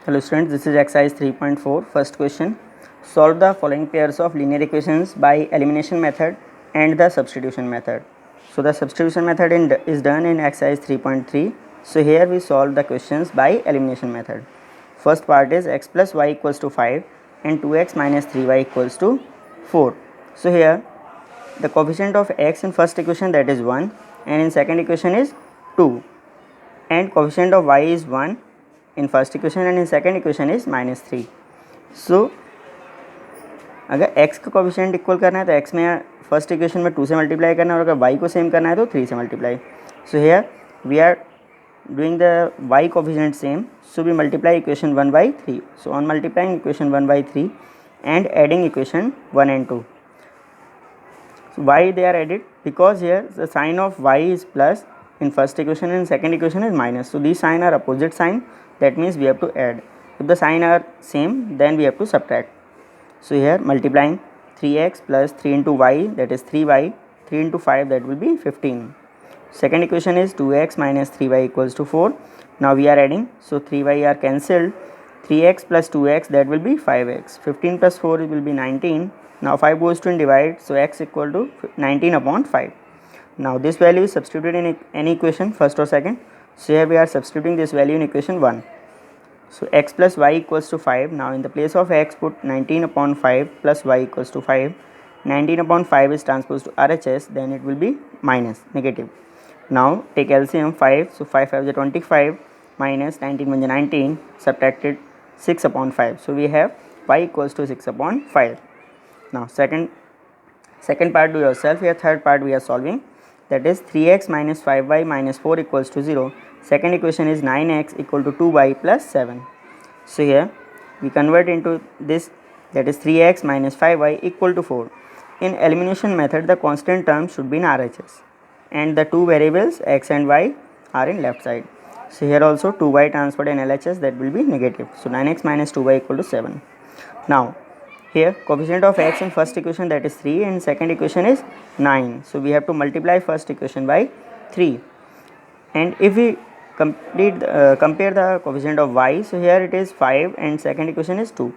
Hello students, this is exercise 3.4. First question. Solve the following pairs of linear equations by elimination method and the substitution method. So the substitution method is done in exercise 3.3. So here we solve the questions by elimination method. First part is x plus y equals to 5 and 2x minus 3y equals to 4. So here the coefficient of x in first equation, that is 1, and in second equation is 2, and coefficient of y is 1 in first equation and in second equation is -3. सो अगर x का coefficient equal करना है तो x में first equation में 2 से multiply करना है और अगर y को सेम करना है तो 3 से multiply. So here we are doing the y coefficient same, so we multiply equation 1 by 3. So on multiplying equation 1 by 3 and adding equation 1 and 2. So why they are added? Because here the sign of y is plus in first equation and second equation is minus. So these sign are opposite sign, that means we have to add. If the sign are same, then we have to subtract. So here multiplying 3x plus 3 into y, that is 3y, 3 into 5, that will be 15. Second equation is 2x minus 3y equals to 4. Now we are adding, so 3y are cancelled. 3x plus 2x, that will be 5x. 15 plus 4 will be 19. Now 5 goes to divide, so x equal to 19 upon 5. Now this value is substituted in any equation, first or second. So here we are substituting this value in equation 1. So x plus y equals to 5. Now in the place of x, put 19 upon 5 plus y equals to 5. 19 upon 5 is transposed to RHS, then it will be minus, negative. Now take LCM 5. So 5 5 is 25 minus 19 1 is 19, subtracted 6 upon 5. So we have y equals to 6 upon 5. Now second part do yourself. Here third part we are solving, that is 3x minus 5y minus 4 equals to 0. Second equation is 9x equal to 2y plus 7. So here we convert into this, that is 3x minus 5y equal to 4. In elimination method, the constant term should be in RHS and the two variables x and y are in left side. So here also 2y transferred in LHS, that will be negative. So 9x minus 2y equal to 7. Now here coefficient of x in first equation, that is 3, and second equation is 9. So we have to multiply first equation by 3. And if we compare the coefficient of y, so here it is 5 and second equation is 2.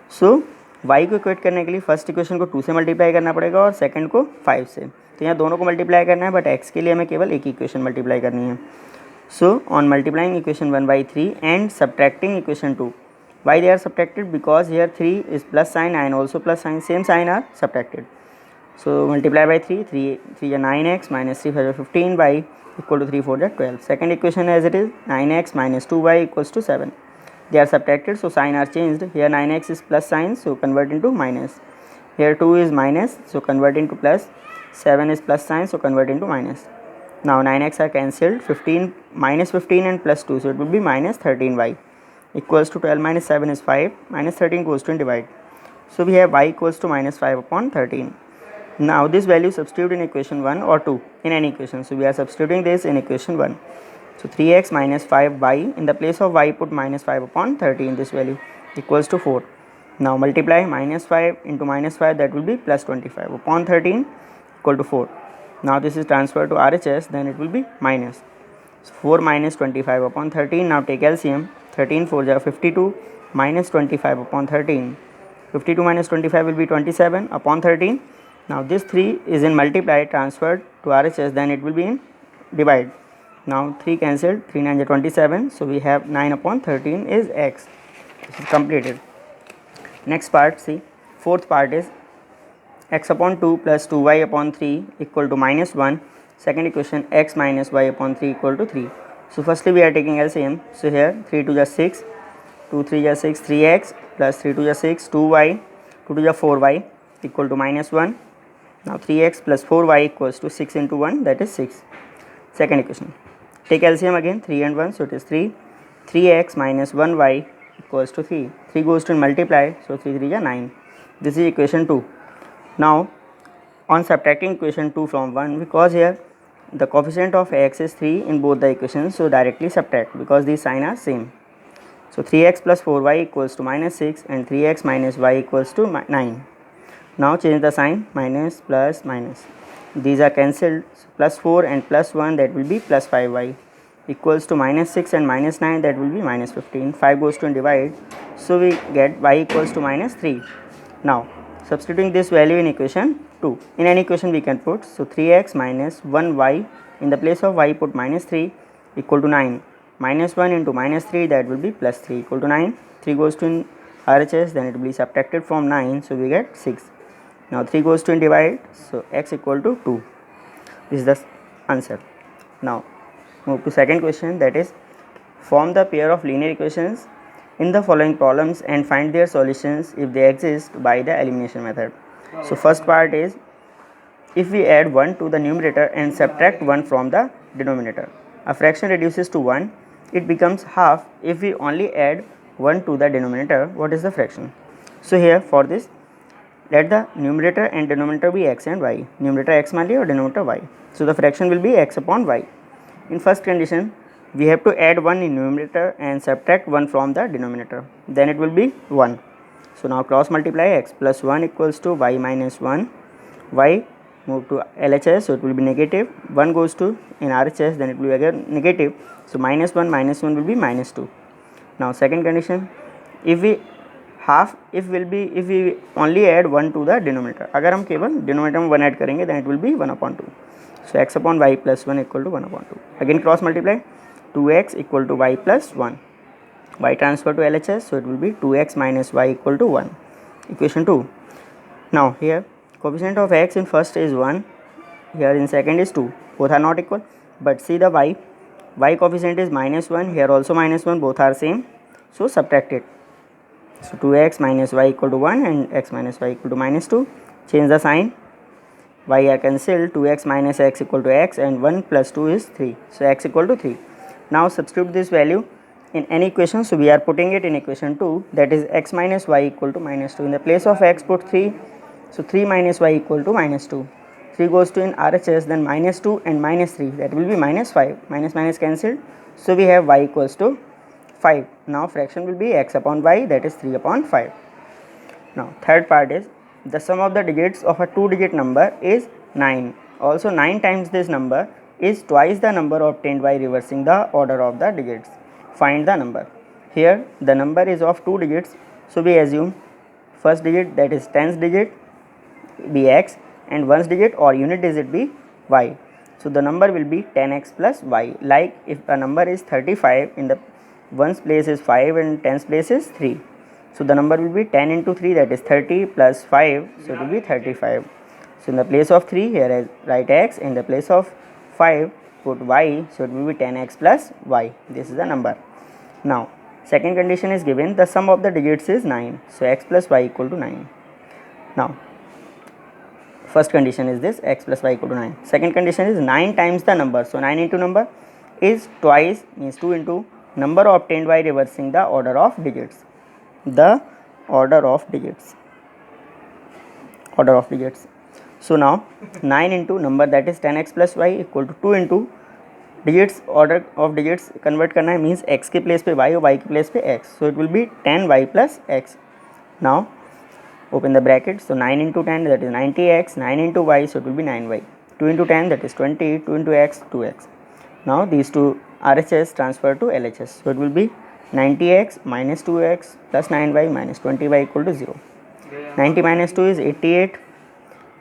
So y को equate करने के लिए first equation को 2 से multiply करना पड़ेगा और second को 5 से. तो यहाँ दोनों को मल्टीप्लाई करना है, बट x के लिए हमें केवल एक इक्वेशन मल्टीप्लाई करनी है. So on multiplying equation 1 by 3 and subtracting equation 2. Why they are subtracted? Because here 3 is plus sign and also plus sign, same sign are subtracted. So multiply by 3, 3 is 9x minus 3 5 is 15 by equal to 3 4 is 12. Second equation as it is 9x minus 2y equals to 7. They are subtracted, so sign are changed. Here 9x is plus sign, so convert into minus. Here 2 is minus, so convert into plus. 7 is plus sign, so convert into minus. Now 9x are cancelled. 15 minus 15 and plus 2, so it will be minus 13y equals to 12 minus 7 is 5, minus 13 goes to divide. So we have y equals to minus 5 upon 13. Now this value substitute in equation 1 or 2 in any equation. So we are substituting this in equation 1. So 3x minus 5y, in the place of y put minus 5 upon 13, this value equals to 4. Now multiply minus 5 into minus 5, that will be plus 25 upon 13 equal to 4. Now this is transferred to RHS, then it will be minus. So 4 minus 25 upon 13. Now take LCM. 13 4 is 52 minus 25 upon 13. 52 minus 25 will be 27 upon 13. Now this 3 is in multiply, transferred to RHS, then it will be in divide. Now 3 cancelled, 3 9 is 27. So we have 9 upon 13 is x. This is completed. Next part, see, fourth part is x upon 2 plus 2y upon 3 equal to minus 1. Second equation, x minus y upon 3 equal to 3. So firstly we are taking LCM. So here 3 2 is 6, 2 3 is 6, 3x plus 3 2 is 6, 2y, 2 2 is 4y equal to minus 1. Now 3x plus 4y equals to 6 into 1, that is 6. Second equation. Take LCM again, 3 and 1, so it is 3. 3x minus 1y equals to 3. 3 goes to multiply, so 3 3 is 9. This is equation 2. Now on subtracting equation 2 from 1, because here the coefficient of x is 3 in both the equations, so directly subtract because these sign are same. So 3x plus 4y equals to minus 6 and 3x minus y equals to 9. Now change the sign, minus plus minus. These are cancelled, so plus 4 and plus 1, that will be plus 5y equals to minus 6 and minus 9, that will be minus 15. 5 goes to divide, so we get y equals to minus 3. Now substituting this value in equation 2, in any equation we can put, so 3x minus 1y, in the place of y put minus 3 equal to 9. Minus 1 into minus 3, that will be plus 3 equal to 9. 3 goes to in RHS, then it will be subtracted from 9, so we get 6. Now 3 goes to in divide, so x equal to 2. This is the answer. Now move to second question, that is form the pair of linear equations in the following problems and find their solutions if they exist by the elimination method. So first part is, if we add 1 to the numerator and subtract 1 from the denominator, a fraction reduces to 1, it becomes half if we only add 1 to the denominator. What is the fraction? So here for this, let the numerator and denominator be x and y. Numerator x मान लिया और denominator y. So the fraction will be x upon y. In first condition, we have to add 1 in numerator and subtract 1 from the denominator. Then it will be 1. So now cross multiply, x plus 1 equals to y minus 1. Y move to LHS, so it will be negative. 1 goes to in RHS, then it will be again negative. So minus 1 will be minus 2. Now second condition, if we only add 1 to the denominator, अगर हम केवल denominator में 1 add करेंगे, then it will be 1 upon 2. So x upon y plus 1 equal to 1 upon 2. Again cross multiply, 2x equal to y plus 1. Y transfer to LHS, so it will be 2x minus y equal to 1. Equation 2. Now here coefficient of x in first is 1, here in second is 2. Both are not equal, but see the y coefficient is minus 1, here also minus 1, both are same, so subtract it. So 2x minus y equal to 1 and x minus y equal to minus 2. Change the sign, y are cancelled, 2x minus x equal to x and 1 plus 2 is 3. So x equal to 3. Now substitute this value in any equation. So we are putting it in equation 2, that is x minus y equal to minus 2. In the place of x put 3, so 3 minus y equal to minus 2. 3 goes to in RHS, then minus 2 and minus 3, that will be minus 5. Minus minus cancelled, so we have y equals to 5. Now fraction will be x upon y, that is 3 upon 5. Now third part is, the sum of the digits of a 2-digit number is 9. Also 9 times this number is twice the number obtained by reversing the order of the digits. Find the number. Here the number is of 2 digits, so we assume first digit, that is tens digit, be x and ones digit or unit digit be y. So the number will be 10x plus y. Like if a number is 35, in the ones place is 5 and tens place is 3. So the number will be 10 into 3, that is 30 plus 5, so it will be 35. So in the place of 3 here write x, in the place of 5 put y, so it will be 10x plus y. This is the number. Now second condition is given, the sum of the digits is 9, so x plus y equal to 9. Now first condition is this, x plus y equal to 9. Second condition is 9 times the number, so 9 into number is twice, means 2 into number obtained by reversing the order of digits. The order of digits. So now 9 into number, that is 10x plus y equal to 2 into digits, order of digits convert करना है, means x के place पे y और y के place पे x, so it will be 10y plus x. Now open the bracket, so 9 into 10, that is 90x, 9 into y, so it will be 9y, 2 into 10, that is 20, 2 into x, 2x. Now these two RHS transfer to LHS, so it will be 90x minus 2x plus 9y minus 20y equal to 0. 90 minus 2 is 88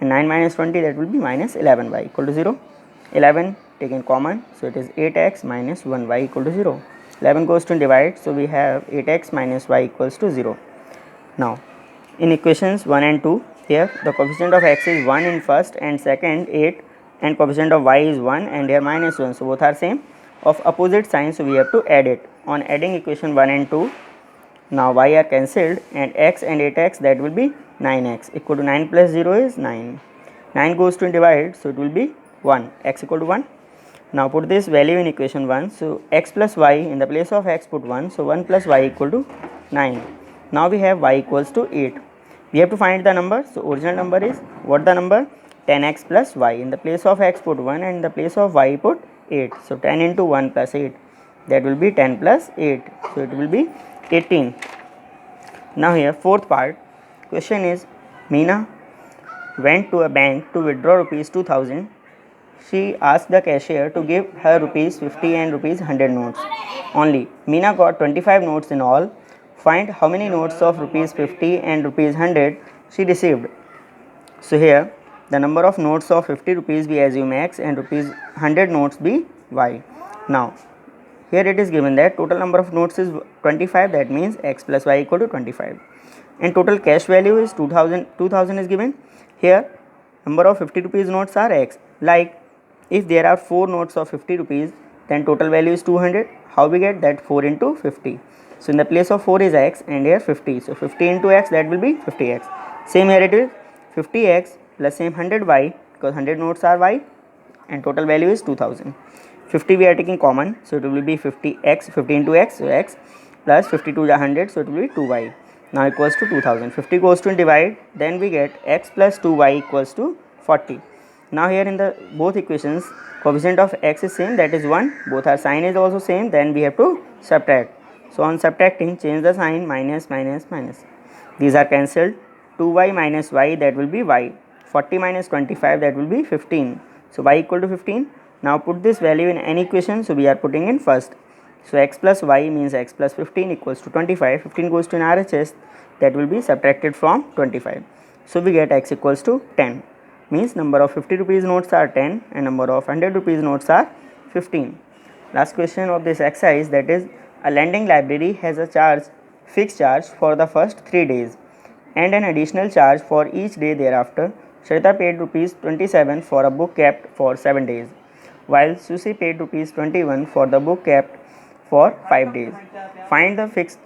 and 9 minus 20, that will be minus 11y equal to 0. 11 taken common, so it is 8x minus 1y equal to 0. 11 goes to divide, so we have 8x minus y equals to 0. Now in equations 1 and 2, here the coefficient of x is 1 in first and second 8 and coefficient of y is 1 and here minus 1, so both are same, of opposite sign, so we have to add it. On adding equation 1 and 2, now y are cancelled and x and 8x, that will be 9x equal to 9 plus 0 is 9. 9 goes to divide, so it will be 1, x equal to 1. Now put this value in equation 1, so x plus y, in the place of x put 1, so 1 plus y equal to 9. Now we have y equals to 8. We have to find the number, so original number is, what the number, 10x plus y, in the place of x put 1 and in the place of y put 8, so 10 into 1 plus 8, that will be 10 plus 8, so it will be 18. Now here fourth part, question is, Meena went to a bank to withdraw rupees 2000. she asked the cashier to give her rupees 50 and rupees 100 notes only. Meena got 25 notes in all. Find how many notes of rupees 50 and rupees 100 she received. So here the number of notes of 50 rupees we assume x and rupees 100 notes be y. Now here it is given that total number of notes is 25, that means x plus y equal to 25, and total cash value is 2000 is given. Here number of 50 rupees notes are x, like if there are 4 notes of 50 rupees then total value is 200. How we get that? 4 into 50. So in the place of 4 is x and here 50, so 50 into x, that will be 50x. Same here it is 50x plus same 100y, because 100 notes are y and total value is 2000. 50 we are taking common, so it will be 50x, 50 into x, so x plus 52 is 100, so it will be 2y. Now equals to 2000. 50 goes to divide, then we get x plus 2y equals to 40. Now here in the both equations coefficient of x is same, that is 1, both our sign is also same, then we have to subtract. So on subtracting, change the sign, minus minus minus, these are cancelled. 2y minus y, that will be y. 40 minus 25, that will be 15. So y equal to 15. Now put this value in any equation, so we are putting in first. So x plus y means x plus 15 equals to 25. 15 goes to in RHS, that will be subtracted from 25. So we get x equals to 10. Means number of 50 rupees notes are 10 and number of 100 rupees notes are 15. Last question of this exercise, that is, a lending library has a fixed charge for the first 3 days and an additional charge for each day thereafter. Sharita paid rupees 27 for a book kept for 7 days, while Susie paid rupees 21 for the book kept for 5 days. Find the fixed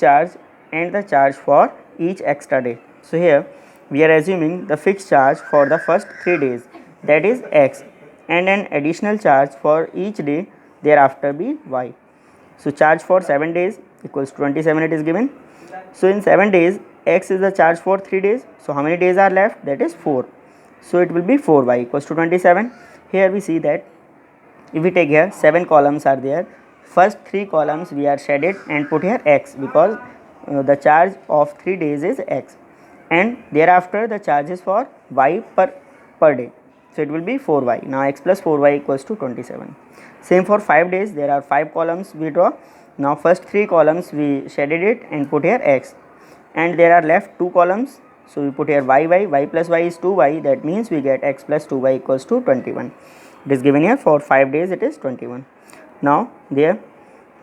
charge and the charge for each extra day. So here we are assuming the fixed charge for the first 3 days, that is x, and an additional charge for each day thereafter be y. So charge for 7 days equals to 27, it is given. So in 7 days, x is the charge for 3 days. So how many days are left? That is 4. So it will be 4y equals to 27. Here we see that if we take here 7 columns are there. First 3 columns we are shaded and put here x, because the charge of 3 days is x, and thereafter the charge is for y per day. So it will be 4y. Now x plus 4y equals to 27. Same for 5 days, there are 5 columns we draw. Now first 3 columns we shaded it and put here x, and there are left 2 columns, so we put here y plus y is 2y, that means we get x plus 2y equals to 21. It is given here for 5 days, it is 21. Now there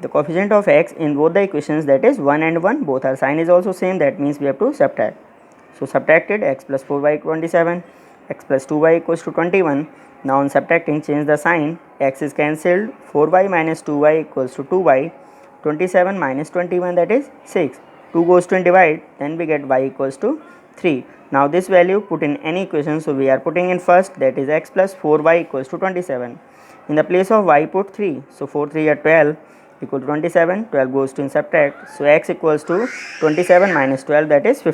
the coefficient of x in both the equations, that is 1 and 1, both our sign is also same, that means we have to subtract. So subtracted, x plus 4y 27, x plus 2y equals to 21. Now on subtracting, change the sign, x is cancelled, 4y minus 2y equals to 2y, 27 minus 21, that is 6. 2 goes to divide, then we get y equals to 3. Now this value put in any equation, so we are putting in first, that is x plus 4y equals to 27. In the place of y put 3, so 4 3 are 12 equal to 27, 12 goes to in subtract, so x equals to 27 minus 12, that is 15.